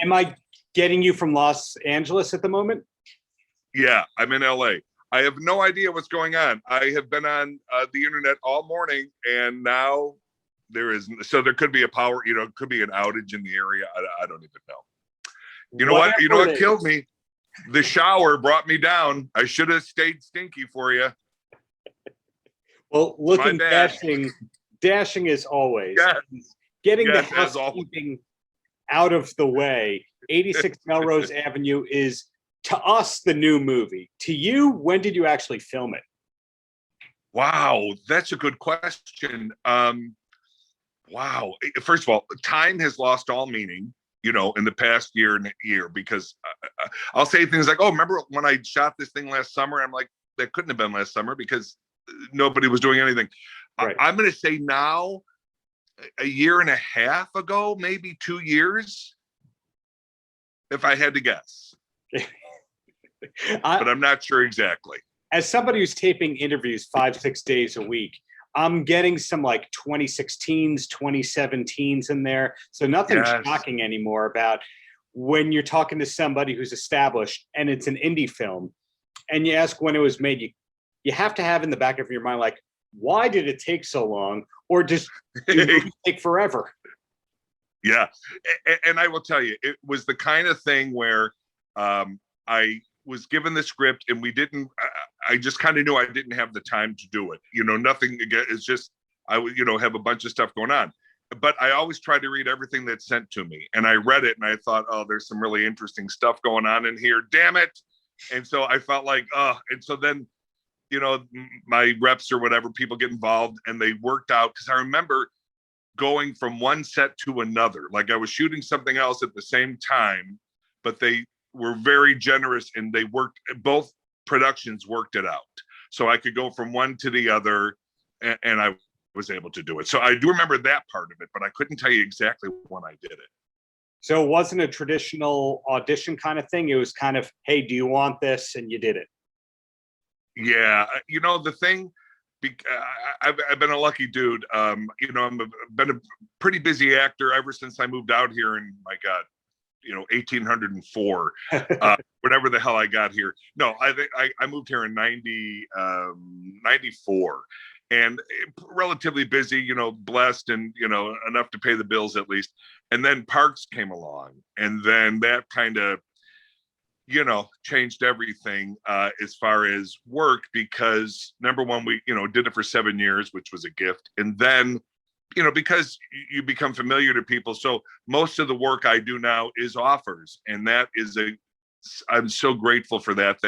Am I getting you from Los Angeles at the moment? Yeah, I'm in LA. I have no idea what's going on. I have been on the internet all morning, and now there is. So there could be a power, it could be an outage in the area. I don't even know. You know what? You know what killed me? The shower brought me down. I should have stayed stinky for you. Well, looking dashing as always. Yes. Getting the housekeeping out of the way. 86 Melrose Avenue is, to us, the new movie. To you, when did you actually film it? Wow, that's a good question. Wow. First of all, time has lost all meaning, in the past year because I'll say things like, oh, remember when I shot this thing last summer? I'm like, that couldn't have been last summer because nobody was doing anything. Right. I'm going to say now, a year and a half ago, maybe 2 years, if I had to guess. But I'm not sure exactly. As somebody who's taping interviews 5-6 days a week, I'm getting some like 2016s, 2017s in there. So nothing shocking anymore about when you're talking to somebody who's established and it's an indie film and you ask when it was made, you have to have in the back of your mind, like, why did it take so long? Or just take forever? Yeah. And I will tell you, it was the kind of thing where I was given the script and I just kind of knew I didn't have the time to do it. Nothing, it's just, I would, have a bunch of stuff going on. But I always try to read everything that's sent to me. And I read it and I thought, oh, there's some really interesting stuff going on in here. Damn it. And so I felt like, and so then, my reps or whatever, people get involved and they worked out. Cause I remember going from one set to another. Like I was shooting something else at the same time, but they were very generous and both productions worked it out. So I could go from one to the other and I was able to do it. So I do remember that part of it, but I couldn't tell you exactly when I did it. So it wasn't a traditional audition kind of thing. It was kind of, hey, do you want this? And you did it. Yeah. The thing, I've been a lucky dude. I've been a pretty busy actor ever since I moved out here in, my God, 1804, whatever the hell I got here. No, I think I moved here in 94 and relatively busy, blessed and, enough to pay the bills at least. And then Parks came along and then that kind of, changed everything as far as work because number one, we, did it for 7 years, which was a gift. And then, because you become familiar to people. So most of the work I do now is offers. And that is I'm so grateful for that,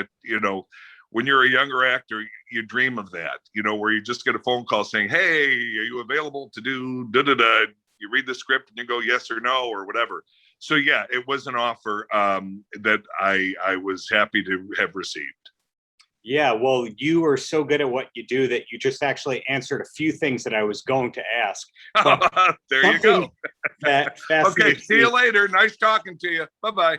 when you're a younger actor, you dream of that, where you just get a phone call saying, hey, are you available to do da-da-da? You read the script and you go yes or no or whatever. So yeah, it was an offer that I was happy to have received. Yeah, well, you are so good at what you do that you just actually answered a few things that I was going to ask. There you go. Okay, see you later. Nice talking to you. Bye-bye.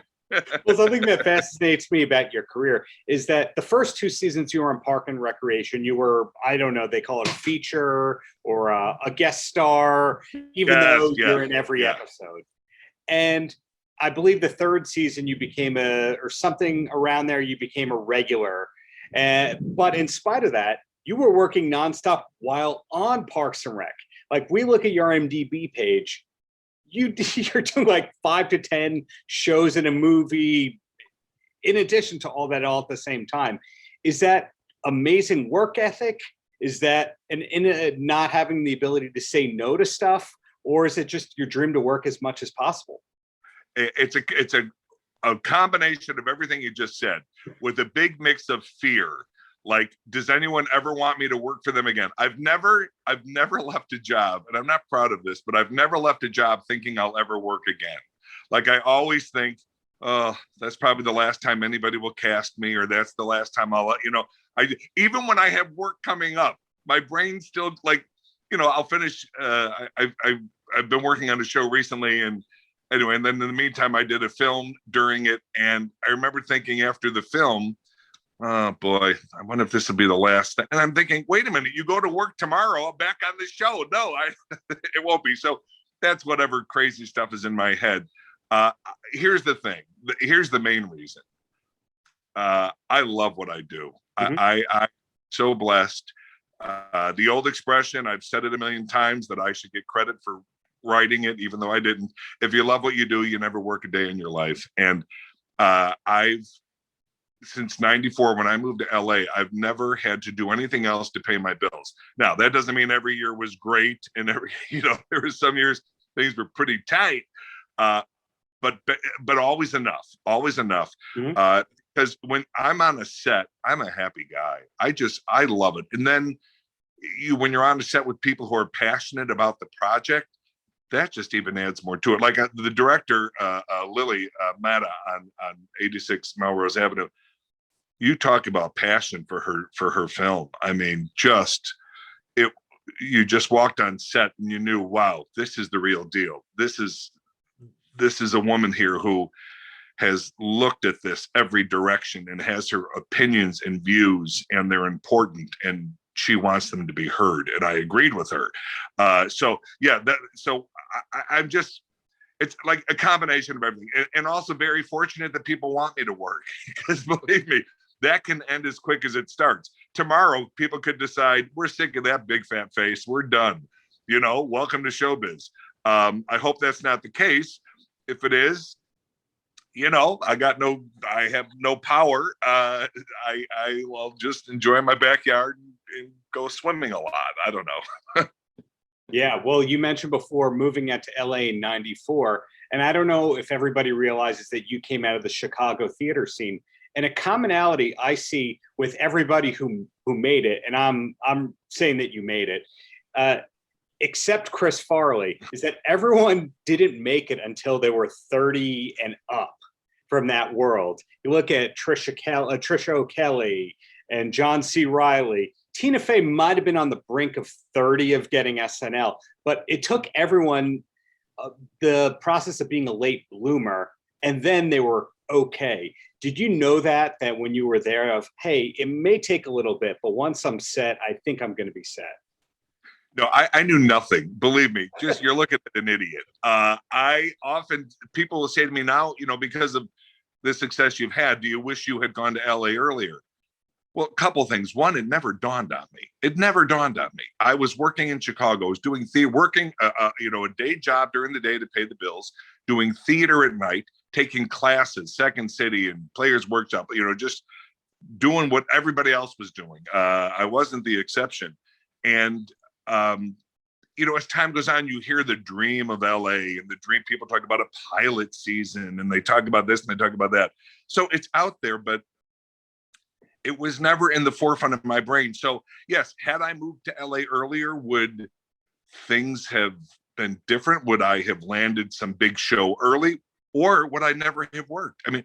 Well, something that fascinates me about your career is that the first 2 seasons you were in Park and Recreation, you were, I don't know, they call it a feature or a guest star, even though you're in every episode. And I believe the 3rd season you became or something around there, you became a regular. But in spite of that, you were working nonstop while on Parks and Rec. Like we look at your IMDb page, you're doing like 5 to 10 shows in a movie in addition to all that all at the same time. Is that amazing work ethic? Is that not having the ability to say no to stuff? Or is it just your dream to work as much as possible? It's a combination of everything you just said with a big mix of fear. Like, does anyone ever want me to work for them again? I've never left a job, and I'm not proud of this, but I've never left a job thinking I'll ever work again. Like I always think, oh, that's probably the last time anybody will cast me, or that's the last time even when I have work coming up, my brain's still like, I'll finish. I've been working on a show recently, and anyway, and then in the meantime, I did a film during it, and I remember thinking after the film, oh boy, I wonder if this will be the last thing. And I'm thinking, wait a minute, you go to work tomorrow, I'm back on the show. No, it won't be. So that's whatever crazy stuff is in my head. Uh, Here's the thing. Here's the main reason. I love what I do. Mhm. I'm so blessed. The old expression, I've said it a million times, that I should get credit for writing it, even though I didn't. If you love what you do, you never work a day in your life. And I've, since 94, when I moved to LA, I've never had to do anything else to pay my bills. Now, that doesn't mean every year was great. And there were some years things were pretty tight. But always enough, always enough. Mhm. Because when I'm on a set, I'm a happy guy. I love it. And then when you're on a set with people who are passionate about the project, that just even adds more to it. Like the director, Lily Matta on 86 Melrose Avenue. You talk about passion for her film. I mean, you just walked on set and you knew, wow, this is the real deal. This is a woman here who has looked at this every direction and has her opinions and views, and they're important, and she wants them to be heard. And I agreed with her. I'm just, it's like a combination of everything, and also very fortunate that people want me to work, because believe me, that can end as quick as it starts. Tomorrow, people could decide, we're sick of that big fat face, we're done. Welcome to showbiz. I hope that's not the case. If it is, I have no power. I will just enjoy my backyard and go swimming a lot. I don't know. Yeah, well, you mentioned before moving out to LA in 94. And I don't know if everybody realizes that you came out of the Chicago theater scene. And a commonality I see with everybody who made it, and I'm saying that you made it, except Chris Farley, is that everyone didn't make it until they were 30 and up from that world. You look at Trisha O'Kelly and John C. Reilly. Tina Fey might have been on the brink of 30 of getting SNL, but it took everyone the process of being a late bloomer, and then they were okay. Did you know that when you were there of, hey, it may take a little bit, but once I'm set, I think I'm going to be set? No, I knew nothing. Believe me, just you're looking at an idiot. People will say to me now, because of the success you've had, do you wish you had gone to LA earlier? Well, a couple things. One, it never dawned on me. It never dawned on me. I was working in Chicago. I was doing working, a day job during the day to pay the bills, doing theater at night, taking classes, Second City and Players Workshop, just doing what everybody else was doing. I wasn't the exception. And, as time goes on, you hear the dream of LA and the dream. People talk about a pilot season, and they talk about this and they talk about that. So it's out there, but it was never in the forefront of my brain. So yes, had I moved to LA earlier, would things have been different? Would I have landed some big show early, or would I never have worked? I mean,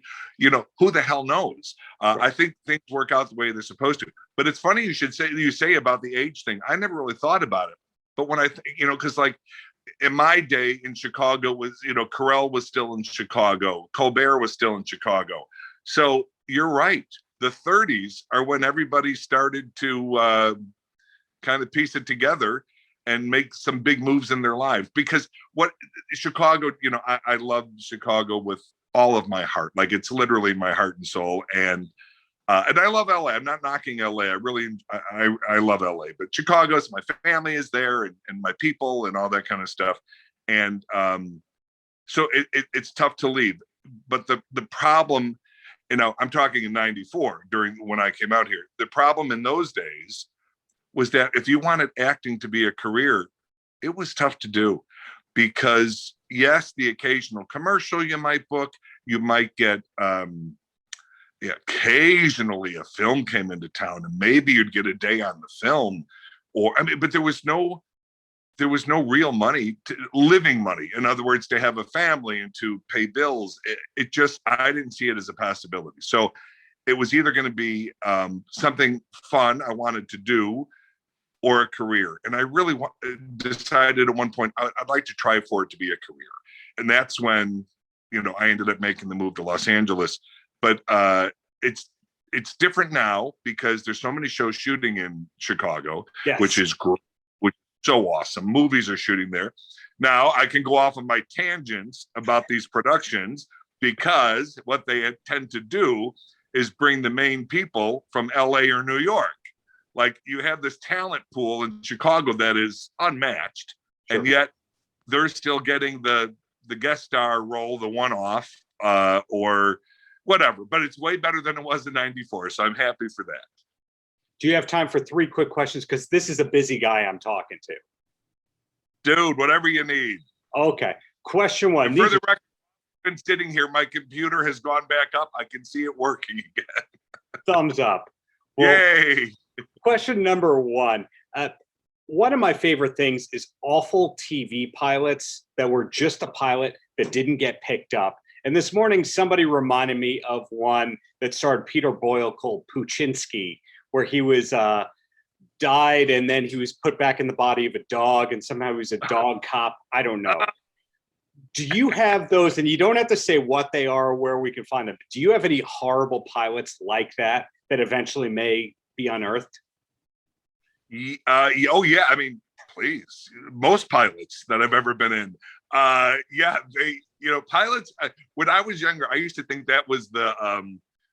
who the hell knows? Right. I think things work out the way they're supposed to. But it's funny you say about the age thing. I never really thought about it. But when because like in my day in Chicago was, Carell was still in Chicago, Colbert was still in Chicago. So you're right. The 30s are when everybody started to kind of piece it together and make some big moves in their lives. Because what Chicago, I love Chicago with all of my heart. Like it's literally my heart and soul. And I love LA. I'm not knocking LA. I love LA. But Chicago's, my family is there, and my people and all that kind of stuff. And so it's tough to leave. But the problem, I'm talking in 94 when I came out here. The problem in those days was that if you wanted acting to be a career, it was tough to do, because yes, the occasional commercial you might book, you might get, occasionally a film came into town and maybe you'd get a day on the film, but there was no real money, living money. In other words, to have a family and to pay bills. I didn't see it as a possibility. So it was either going to be something fun I wanted to do, or a career. And I really decided at one point, I'd like to try for it to be a career. And that's when, I ended up making the move to Los Angeles. But it's different now because there's so many shows shooting in Chicago, yes, which is great. so awesome. Movies are shooting there. Now I can go off of my tangents about these productions because what they tend to do is bring the main people from LA or New York. Like you have this talent pool in Chicago that is unmatched, and yet they're still getting the guest star role, the one-off, or whatever. But it's way better than it was in '94, so I'm happy for that. Do you have time for 3 quick questions? Because this is a busy guy I'm talking to. Dude, whatever you need. Okay. Question 1. For the record, I've been sitting here. My computer has gone back up. I can see it working again. Thumbs up. Well, yay. Question number 1. One of my favorite things is awful TV pilots that were just a pilot that didn't get picked up. And this morning, somebody reminded me of one that starred Peter Boyle called Puchinsky, where he was died and then he was put back in the body of a dog and somehow he was a dog cop. I don't know. Do you have those? And you don't have to say what they are or where we can find them. Do you have any horrible pilots like that eventually may be unearthed? Oh yeah. I mean, please. Most pilots that I've ever been in. Pilots, when I was younger, I used to think that was the,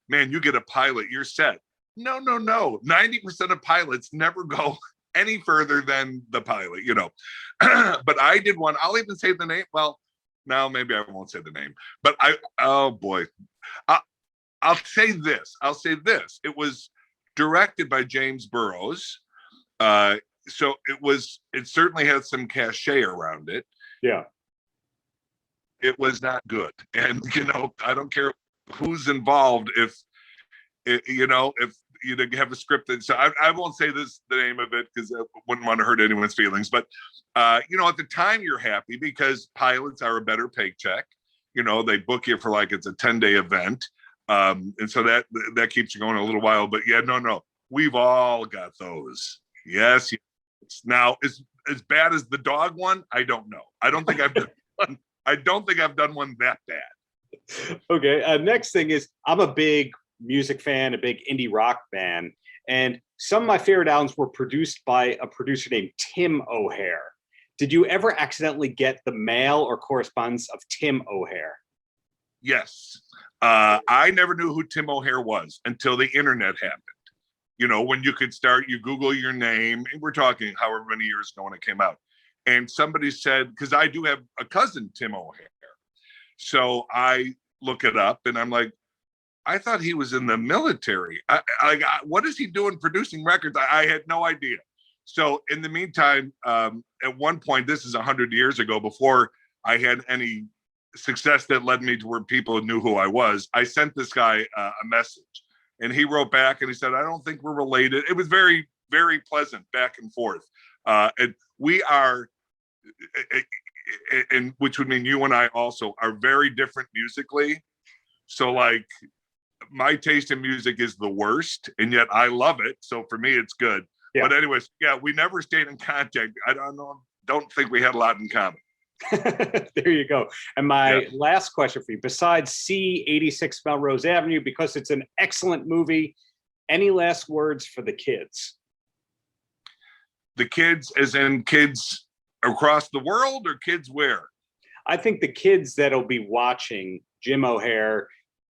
man, you get a pilot, you're set. No. 90% of pilots never go any further than the pilot, But I did one. I'll even say the name. Well, now maybe I won't say the name. But oh boy. I'll say this. It was directed by James Burrows. So it certainly had some cachet around it. Yeah. It was not good. And, I don't care who's involved if you have a script that, so I won't say the name of it because I wouldn't want to hurt anyone's feelings, but at the time you're happy because pilots are a better paycheck. They book you for like it's a 10-day event, and so that keeps you going a little while. But yeah, no, we've all got those. Yes. Now, as bad as the dog one, I don't know. I don't think I've done one. I don't think I've done one that bad. Okay. Next thing is I'm a big music fan, a big indie rock fan, and some of my favorite albums were produced by a producer named Tim O'Hare. Did you ever accidentally get the mail or correspondence of Tim O'Hare? Yes. I never knew who Tim O'Hare was until the internet happened. When you could you Google your name, and we're talking however many years ago when it came out. And somebody said, because I do have a cousin, Tim O'Hare. So I look it up and I'm like, I thought he was in the military. What is he doing producing records? I had no idea. So in the meantime, at one point, this is 100 years ago, before I had any success that led me to where people knew who I was, I sent this guy a message. And he wrote back and he said, I don't think we're related. It was very, very pleasant back and forth. And we are, and which would mean you and I also are very different musically. So like my taste in music is the worst, and yet I love it. So for me, it's good. Yeah. But anyways, yeah, we never stayed in contact. I don't think we had a lot in common. There you go. And my last question for you, besides C86 Melrose Avenue, because it's an excellent movie, any last words for the kids? The kids, as in kids across the world, or kids where? I think the kids that'll be watching Jim O'Hare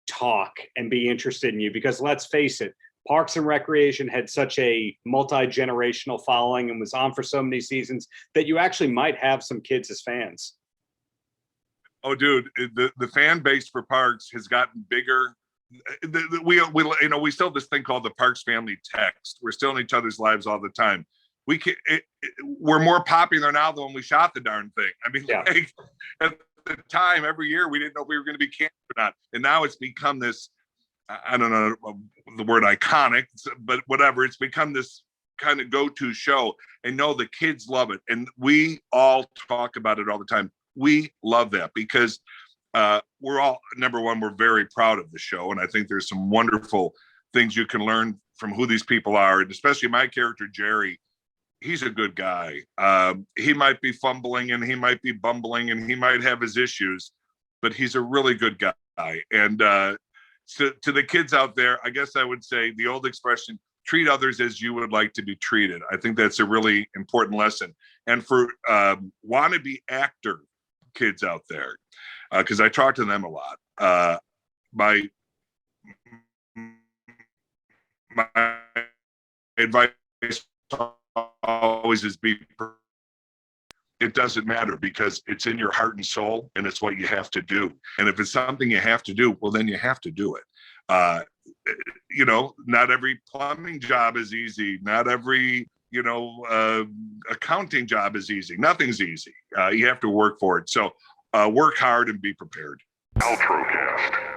talk and be interested in you, because let's face it, Parks and Recreation had such a multi-generational following and was on for so many seasons that you actually might have some kids as fans. Oh, dude, the fan base for Parks has gotten bigger. We still have this thing called the Parks family text. We're still in each other's lives all the time. We're more popular now than when we shot the darn thing. I mean, like at the time, every year we didn't know if we were going to be canceled or not, and now it's become this. I don't know the word iconic, but whatever. It's become this kind of go-to show, and the kids love it, and we all talk about it all the time. We love that because we're all, number one, we're very proud of the show, and I think there's some wonderful things you can learn from who these people are, and especially my character Jerry. He's a good guy. He might be fumbling and he might be bumbling and he might have his issues, but he's a really good guy. And so to the kids out there, I guess I would say the old expression, treat others as you would like to be treated. I think that's a really important lesson. And for wannabe actor kids out there, because I talk to them a lot, my advice always is it doesn't matter, because it's in your heart and soul, and it's what you have to do. And if it's something you have to do, well, then you have to do it. Not every plumbing job is easy. Not every, accounting job is easy. Nothing's easy. You have to work for it. So work hard and be prepared. Paltrocast.